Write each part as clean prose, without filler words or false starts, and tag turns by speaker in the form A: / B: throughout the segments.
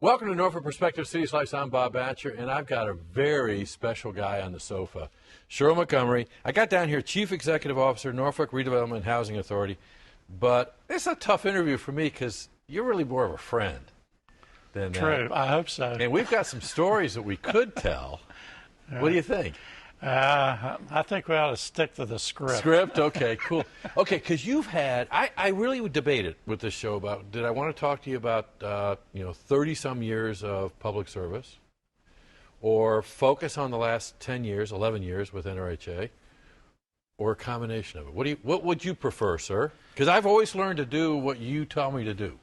A: Welcome to Norfolk Perspective City Slice. I'm Bob Batcher, and I've got a very special guy on the sofa, Cheryl Montgomery. I got down here, Chief Executive Officer, Norfolk Redevelopment and Housing Authority, but it's a tough interview for me because you're really more of a friend than that.
B: True, I hope so.
A: And we've got some stories that we could tell. What do you think?
B: I think we ought to stick to the script.
A: Script? Okay, cool. Okay, because you've had, I really would debate it with this show about, did I want to talk to you about, 30-some years of public service, or focus on the last 10 years, 11 years with NRHA, or a combination of it? What would you prefer, sir? Because I've always learned to do what you tell me to do.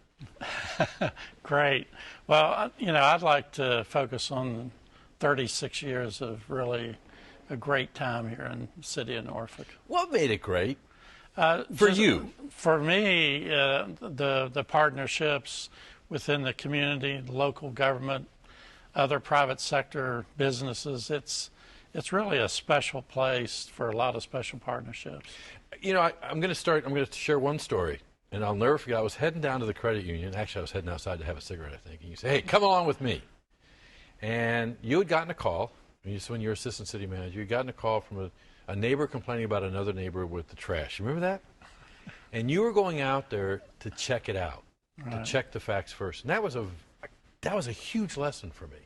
B: Great. Well, I'd like to focus on 36 years of really a great time here in the city of Norfolk.
A: What made it great for you?
B: For me, the partnerships within the community, local government, other private sector businesses, it's really a special place for a lot of special partnerships.
A: I'm going to share one story, and I'll never forget. I was heading down to the credit union. Actually, I was heading outside to have a cigarette, I think. And you say, hey, come along with me. And you had gotten a call. When you're assistant city manager, you got a call from a neighbor complaining about another neighbor with the trash. You remember that? And you were going out there to check it out, to check the facts first. And that was a huge lesson for me.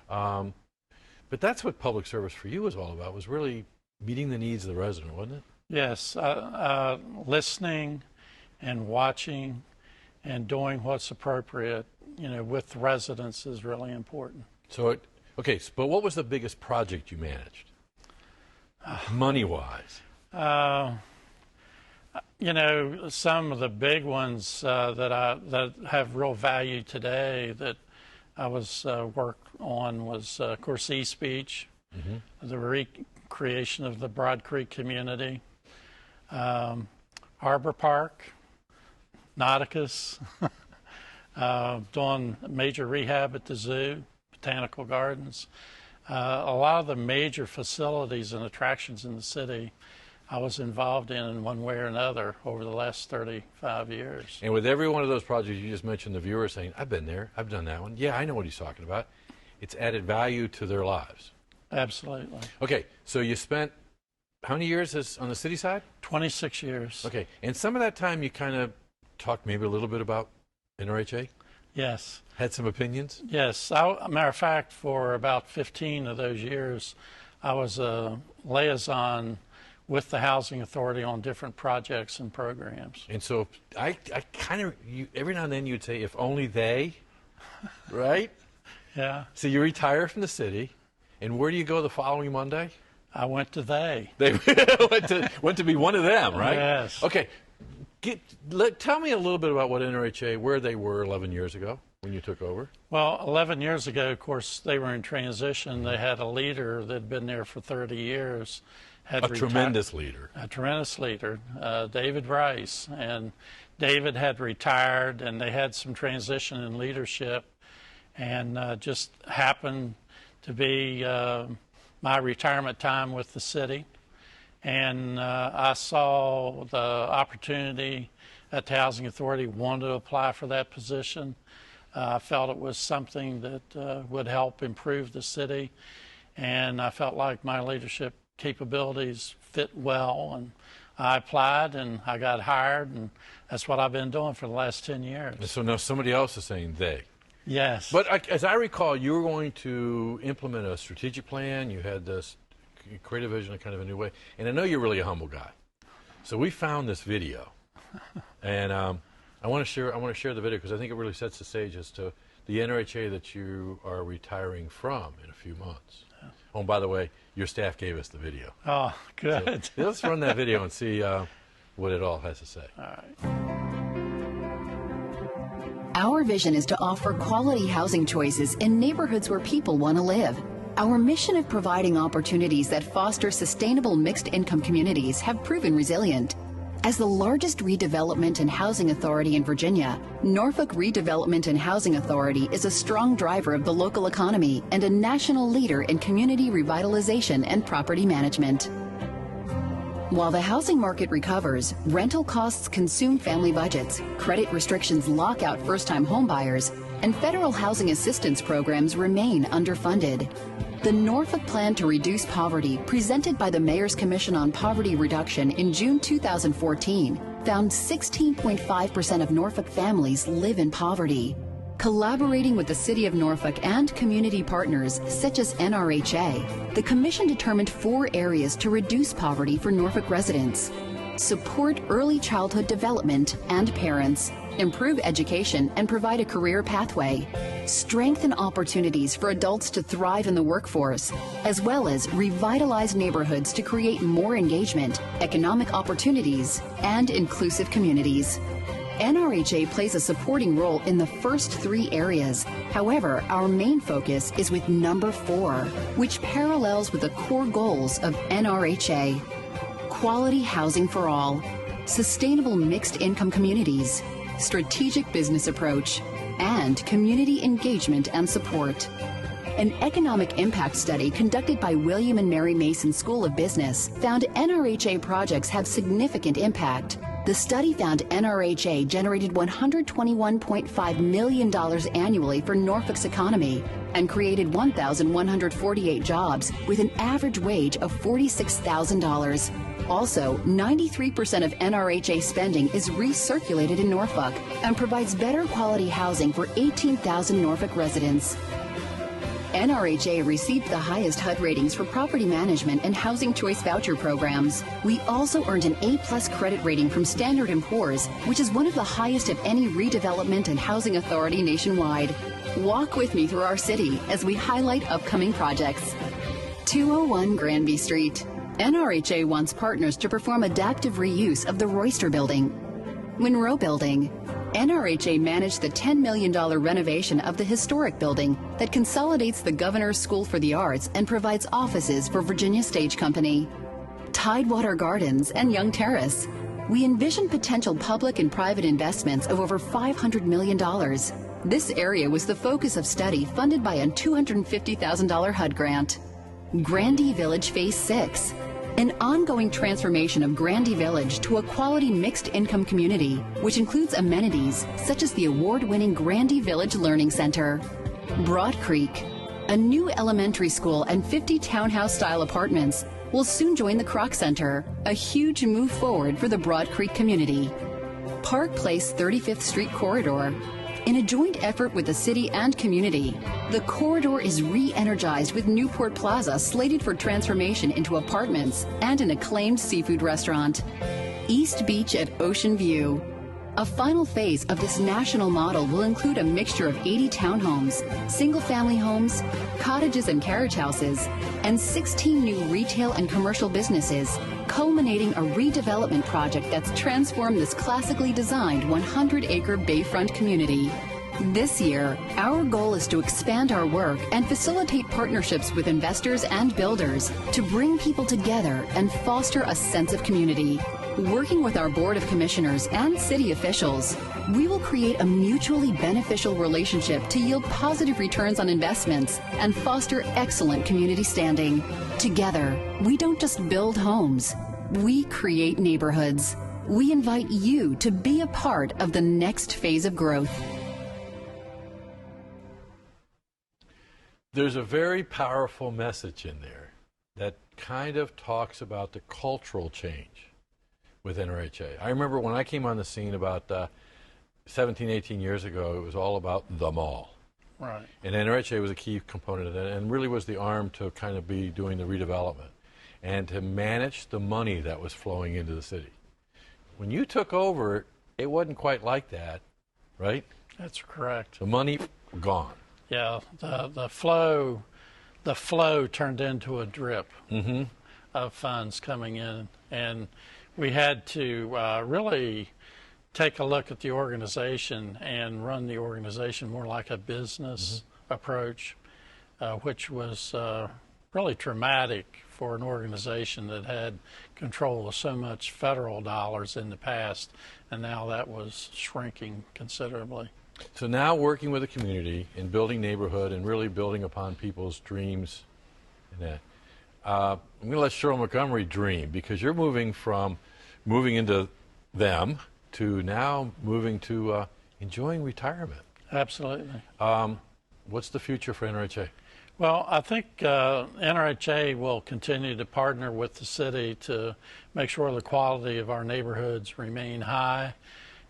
A: But that's what public service for you was all about, was really meeting the needs of the resident, wasn't it?
B: Yes, listening and watching and doing what's appropriate, with residents is really important.
A: Okay, but what was the biggest project you managed, money-wise?
B: Some of the big ones that have real value today that I was worked on was, of course, East Beach, the recreation of the Broad Creek community, Harbor Park, Nauticus, doing major rehab at the zoo, Botanical Gardens. A lot of the major facilities and attractions in the city I was involved in one way or another over the last 35 years.
A: And with every one of those projects you just mentioned, the viewer saying, I've been there, I've done that one. Yeah, I know what he's talking about. It's added value to their lives.
B: Absolutely.
A: Okay, so you spent how many years on the city side?
B: 26 years.
A: Okay, and some of that time you kind of talked maybe a little bit about NRHA?
B: Yes.
A: Had some opinions?
B: Yes. Matter of fact, for about 15 of those years, I was a liaison with the Housing Authority on different projects and programs.
A: And so I kind of, every now and then you'd say, if only they, right?
B: Yeah.
A: So you retire from the city, and where do you go the following Monday?
B: I went to they.
A: They went to be one of them, right?
B: Yes.
A: Okay. Tell me a little bit about what NRHA, where they were 11 years ago when you took over.
B: Well, 11 years ago, of course, they were in transition. They had a leader that had been there for 30 years.
A: A tremendous leader.
B: A tremendous leader, David Rice. And David had retired, and they had some transition in leadership. And just happened to be my retirement time with the city. And I saw the opportunity at the Housing Authority, wanted to apply for that position. I felt it was something that would help improve the city, and I felt like my leadership capabilities fit well, and I applied and I got hired, and that's what I've been doing for the last 10 years.
A: So now somebody else is saying they.
B: Yes.
A: But as I recall, you were going to implement a strategic plan. You had this creative vision in kind of a new way. And I know you're really a humble guy. So we found this video. And I want to share the video because I think it really sets the stage as to the NRHA that you are retiring from in a few months. Oh, and by the way, your staff gave us the video.
B: Oh, good.
A: So let's run that video and see what it all has to say.
B: All right.
C: Our vision is to offer quality housing choices in neighborhoods where people want to live. Our mission of providing opportunities that foster sustainable mixed-income communities have proven resilient. As the largest redevelopment and housing authority in Virginia, Norfolk Redevelopment and Housing Authority is a strong driver of the local economy and a national leader in community revitalization and property management. While the housing market recovers, rental costs consume family budgets, credit restrictions lock out first-time homebuyers, and federal housing assistance programs remain underfunded. The Norfolk Plan to Reduce Poverty, presented by the Mayor's Commission on Poverty Reduction in June 2014, found 16.5% of Norfolk families live in poverty. Collaborating with the City of Norfolk and community partners such as NRHA, the Commission determined 4 areas to reduce poverty for Norfolk residents: support early childhood development and parents, improve education and provide a career pathway, strengthen opportunities for adults to thrive in the workforce, as well as revitalize neighborhoods to create more engagement, economic opportunities, and inclusive communities. NRHA plays a supporting role in the first 3 areas. However, our main focus is with number 4, which parallels with the core goals of NRHA: quality housing for all, sustainable mixed income communities, strategic business approach, and community engagement and support. An economic impact study conducted by William and Mary Mason School of Business found NRHA projects have significant impact. The study found NRHA generated $121.5 million annually for Norfolk's economy and created 1,148 jobs with an average wage of $46,000. Also, 93% of NRHA spending is recirculated in Norfolk and provides better quality housing for 18,000 Norfolk residents. NRHA received the highest HUD ratings for property management and housing choice voucher programs. We also earned an A+ credit rating from Standard & Poor's, which is one of the highest of any redevelopment and housing authority nationwide. Walk with me through our city as we highlight upcoming projects. 201 Granby Street. NRHA wants partners to perform adaptive reuse of the Royster Building. Monroe Building. NRHA managed the $10 million renovation of the historic building that consolidates the Governor's School for the Arts and provides offices for Virginia Stage Company. Tidewater Gardens and Young Terrace. We envision potential public and private investments of over $500 million. This area was the focus of study funded by a $250,000 HUD grant. Grandy Village Phase 6. An ongoing transformation of Grandy Village to a quality mixed-income community, which includes amenities such as the award-winning Grandy Village Learning Center. Broad Creek. A new elementary school and 50 townhouse-style apartments will soon join the Kroc Center, a huge move forward for the Broad Creek community. Park Place 35th Street Corridor. In a joint effort with the city and community, the corridor is re-energized with Newport Plaza slated for transformation into apartments and an acclaimed seafood restaurant. East Beach at Ocean View. A final phase of this national model will include a mixture of 80 townhomes, single-family homes, cottages and carriage houses, and 16 new retail and commercial businesses, culminating a redevelopment project that's transformed this classically designed 100-acre bayfront community. This year, our goal is to expand our work and facilitate partnerships with investors and builders to bring people together and foster a sense of community. Working with our Board of Commissioners and city officials, we will create a mutually beneficial relationship to yield positive returns on investments and foster excellent community standing. Together, we don't just build homes, we create neighborhoods. We invite you to be a part of the next phase of growth.
A: There's a very powerful message in there that kind of talks about the cultural change with NRHA. I remember when I came on the scene about 17, 18 years ago, it was all about the mall.
B: Right.
A: And NRHA was a key component of that and really was the arm to kind of be doing the redevelopment and to manage the money that was flowing into the city. When you took over, it wasn't quite like that, right?
B: That's correct.
A: The money gone.
B: Yeah, the flow turned into a drip of funds coming in, and we had to really take a look at the organization and run the organization more like a business approach, which was really traumatic for an organization that had control of so much federal dollars in the past, and now that was shrinking considerably.
A: So now working with the community and building neighborhood and really building upon people's dreams and that. I'm going to let Cheryl Montgomery dream, because you're moving into them to now moving to enjoying retirement.
B: Absolutely.
A: What's the future for NRHA?
B: Well, I think NRHA will continue to partner with the city to make sure the quality of our neighborhoods remain high,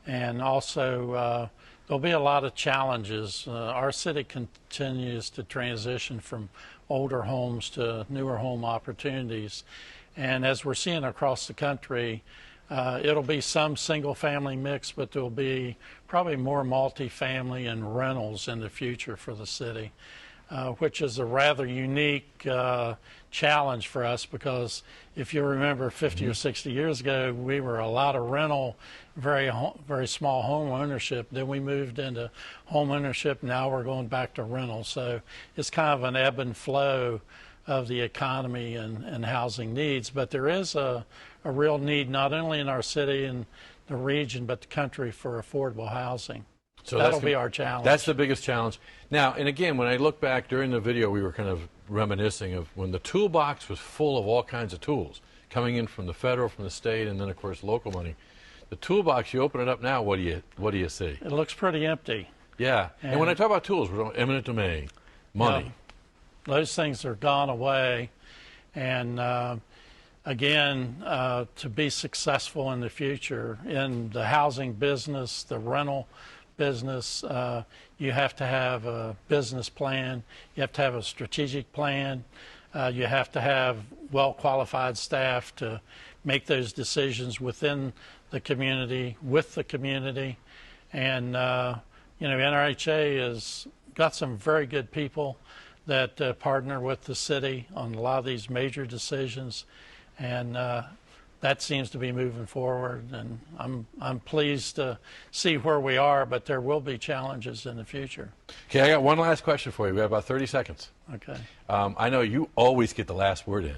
B: and also there'll be a lot of challenges. Our city continues to transition from older homes to newer home opportunities, and as we're seeing across the country, it'll be some single-family mix, but there'll be probably more multifamily and rentals in the future for the city. Which is a rather unique challenge for us, because if you remember 50 or 60 years ago, we were a lot of rental, very small home ownership. Then we moved into home ownership. Now we're going back to rental. So it's kind of an ebb and flow of the economy and housing needs. But there is a real need, not only in our city and the region, but the country, for affordable housing. So that'll be our challenge.
A: That's the biggest challenge. Now, and again, when I look back during the video, we were kind of reminiscing of when the toolbox was full of all kinds of tools coming in from the federal, from the state, and then of course local money. The toolbox, you open it up now, what do you see?
B: It looks pretty empty.
A: Yeah. And when I talk about tools, we're talking eminent domain, money.
B: Those things are gone away, and again, to be successful in the future in the housing business, the rental business, you have to have a business plan, you have to have a strategic plan, you have to have well-qualified staff to make those decisions within the community, with the community. And you know, NRHA has got some very good people that partner with the city on a lot of these major decisions, and that seems to be moving forward, and I'm pleased to see where we are, but there will be challenges in the future.
A: Okay, I got one last question for you. We have about 30 seconds.
B: Okay.
A: I know you always get the last word in,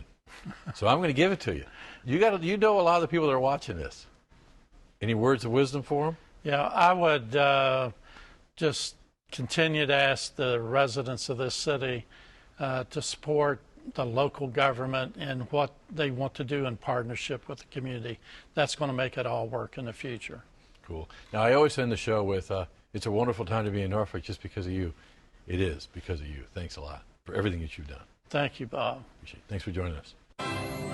A: so I'm going to give it to you. You know a lot of the people that are watching this. Any words of wisdom for them?
B: Yeah, I would just continue to ask the residents of this city to support the local government and what they want to do in partnership with the community. That's going to make it all work in the future.
A: Cool. Now, I always end the show with, it's a wonderful time to be in Norfolk just because of you. It is because of you. Thanks a lot for everything that you've done.
B: Thank you, Bob.
A: Appreciate it. Thanks for joining us.